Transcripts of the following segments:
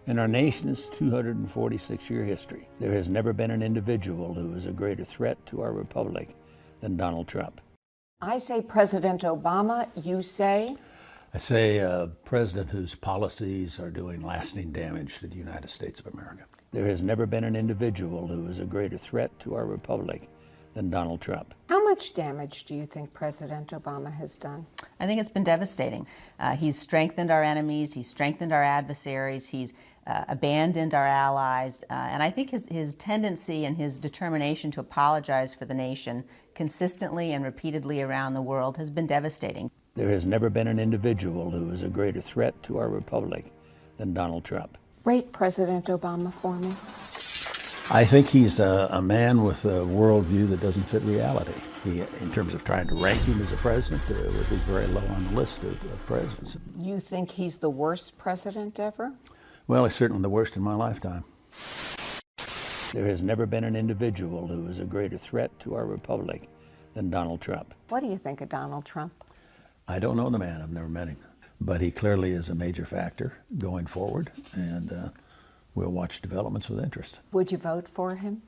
In our nation's 246-year history, there has never been an individual who is a greater threat to our republic than Donald Trump. I say President Obama, you say? I say a president whose policies are doing lasting damage to the United States of America. There has never been an individual who is a greater threat to our republic than Donald Trump. How much damage do you think President Obama has done? I think it's been devastating. He's strengthened our enemies, he's strengthened our adversaries, he's abandoned our allies, and I think his tendency and his determination to apologize for the nation consistently and repeatedly around the world has been devastating. There has never been an individual who is a greater threat to our republic than Donald Trump. Rate President Obama for me. I think he's a man with a worldview that doesn't fit reality. He, in terms of trying to rank him as a president, would be very low on the list of presidents. You think he's the worst president ever? Well, he's certainly the worst in my lifetime. There has never been an individual who is a greater threat to our republic than Donald Trump. What do you think of Donald Trump? I don't know the man. I've never met him. But he clearly is a major factor going forward, and we'll watch developments with interest. Would you vote for him?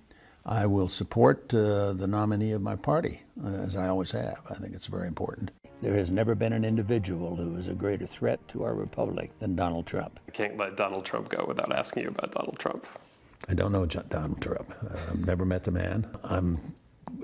I will support the nominee of my party, as I always have. I think it's very important. There has never been an individual who is a greater threat to our republic than Donald Trump. I can't let Donald Trump go without asking you about Donald Trump. I don't know Donald Trump. I've never met the man. I'm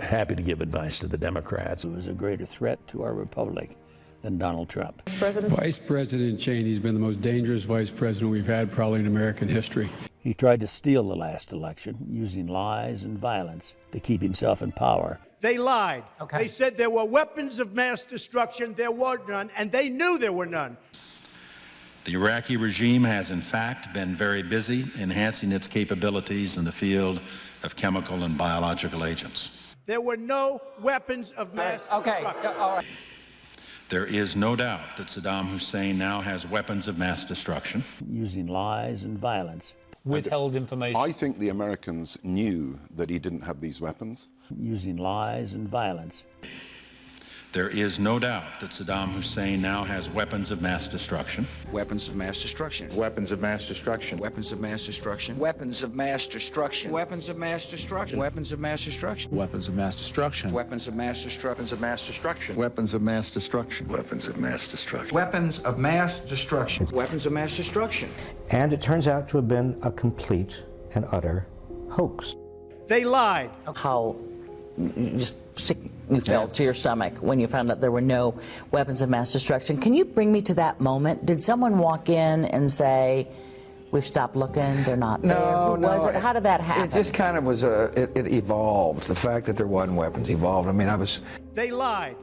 happy to give advice to the Democrats. Who is a greater threat to our republic than Donald Trump. Vice President Cheney's been the most dangerous vice president we've had probably in American history. He tried to steal the last election using lies and violence to keep himself in power. They lied. They said there were weapons of mass destruction. There were none, and they knew there were none. The Iraqi regime has, in fact, been very busy enhancing its capabilities in the field of chemical and biological agents. There were no weapons of mass destruction. All right. There is no doubt that Saddam Hussein now has weapons of mass destruction. Using lies and violence. Withheld information. I think the Americans knew that he didn't have these weapons. Using lies and violence. There is no doubt that Saddam Hussein now has weapons of mass destruction. Weapons of mass destruction. Weapons of mass destruction. Weapons of mass destruction. Weapons of mass destruction. Weapons of mass destruction. Weapons of mass destruction. Weapons of mass destruction. Weapons of mass destruction. Weapons of mass destruction. Weapons of mass destruction. Weapons of mass destruction. Weapons of mass destruction. And it turns out to have been a complete and utter hoax. They lied. How just sick you felt to your stomach when you found out there were no weapons of mass destruction. Can you bring me to that moment? Did someone walk in and say, we've stopped looking, they're not there? How did that happen? It just kind of was, it evolved. The fact that there wasn't weapons evolved. I mean, They lied.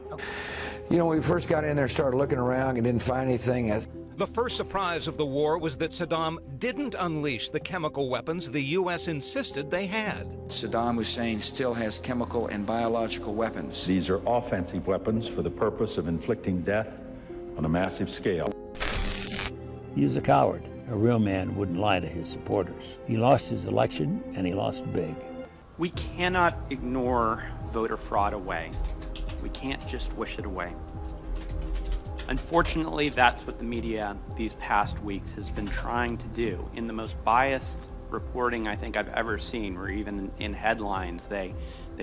You know, when we first got in there, started looking around and didn't find anything. The first surprise of the war was that Saddam didn't unleash the chemical weapons the U.S. insisted they had. Saddam Hussein still has chemical and biological weapons. These are offensive weapons for the purpose of inflicting death on a massive scale. He is a coward. A real man wouldn't lie to his supporters. He lost his election, and he lost big. We cannot ignore voter fraud away. We can't just wish it away. Unfortunately, that's what the media these past weeks has been trying to do. In the most biased reporting I think I've ever seen, where even in headlines they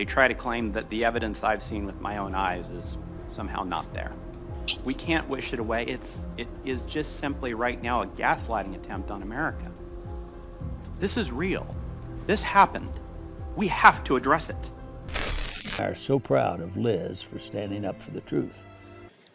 try to claim that the evidence I've seen with my own eyes is somehow not there. We can't wish it away. It is just simply right now a gaslighting attempt on America. This is real. This happened. We have to address it. We are so proud of Liz for standing up for the truth.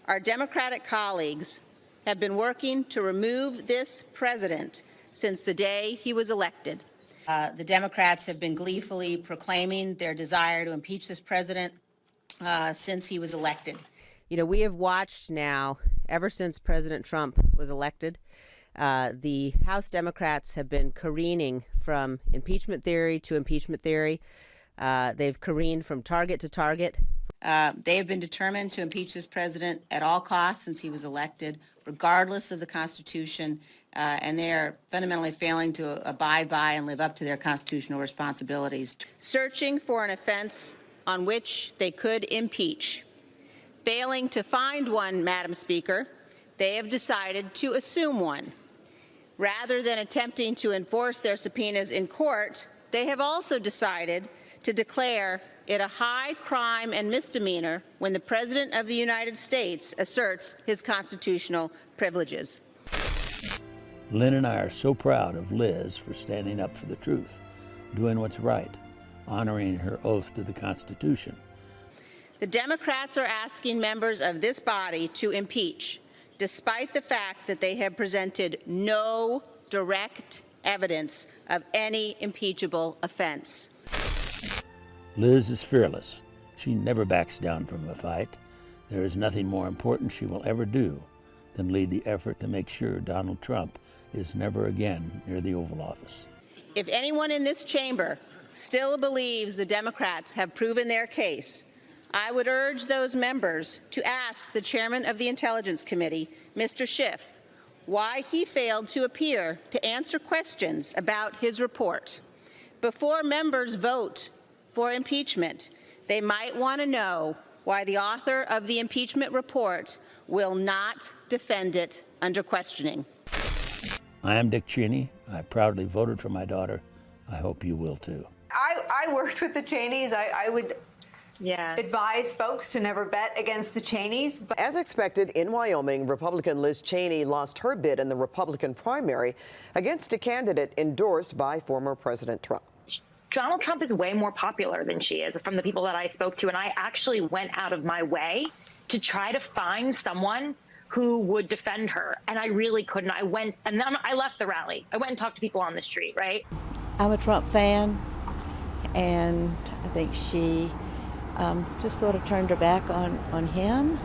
Our Democratic colleagues have been working to remove this president since the day he was elected. The Democrats have been gleefully proclaiming their desire to impeach this president since he was elected. You know, we have watched now, ever since President Trump was elected, the House Democrats have been careening from impeachment theory to impeachment theory. They've careened from target to target. They have been determined to impeach this president at all costs since he was elected, regardless of the Constitution, and they are fundamentally failing to abide by and live up to their constitutional responsibilities. Searching for an offense on which they could impeach. Failing to find one, Madam Speaker, they have decided to assume one. Rather than attempting to enforce their subpoenas in court, they have also decided to declare it a high crime and misdemeanor when the President of the United States asserts his constitutional privileges. Lynn and I are so proud of Liz for standing up for the truth, doing what's right, honoring her oath to the Constitution. The Democrats are asking members of this body to impeach, despite the fact that they have presented no direct evidence of any impeachable offense. Liz is fearless. She never backs down from a fight. There is nothing more important she will ever do than lead the effort to make sure Donald Trump is never again near the Oval Office. If anyone in this chamber still believes the Democrats have proven their case, I would urge those members to ask the chairman of the Intelligence Committee, Mr. Schiff, why he failed to appear to answer questions about his report. Before members vote for impeachment, they might want to know why the author of the impeachment report will not defend it under questioning. I am Dick Cheney. I proudly voted for my daughter. I hope you will too. I worked with the Cheneys. I would advise folks to never bet against the Cheneys. As expected, in Wyoming, Republican Liz Cheney lost her bid in the Republican primary against a candidate endorsed by former President Trump. Donald Trump is way more popular than she is from the people that I spoke to, and I actually went out of my way to try to find someone who would defend her, and I really couldn't. I went, and then I left the rally. I went and talked to people on the street, right? I'm a Trump fan, and I think she just sort of turned her back on him.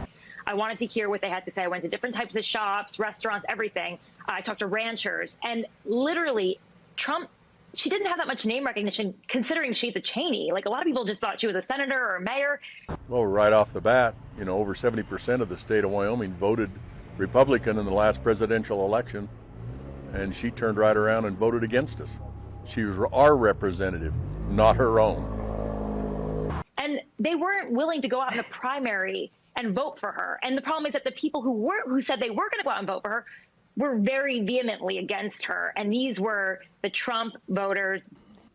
I wanted to hear what they had to say. I went to different types of shops, restaurants, everything. I talked to ranchers, and literally, Trump, she didn't have that much name recognition considering she's a Cheney. Like, a lot of people just thought she was a senator or a mayor. Well, right off the bat, you know, over 70% of the state of Wyoming voted Republican in the last presidential election, and she turned right around and voted against us. She was our representative, not her own. And they weren't willing to go out in a primary and vote for her. And the problem is that the people who said they were going to go out and vote for her were very vehemently against her. And these were the Trump voters.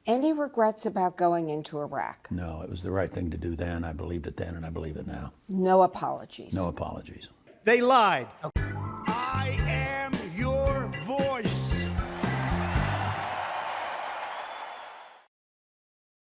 Any regrets about going into Iraq? No, it was the right thing to do then. I believed it then, and I believe it now. No apologies. No apologies. They lied.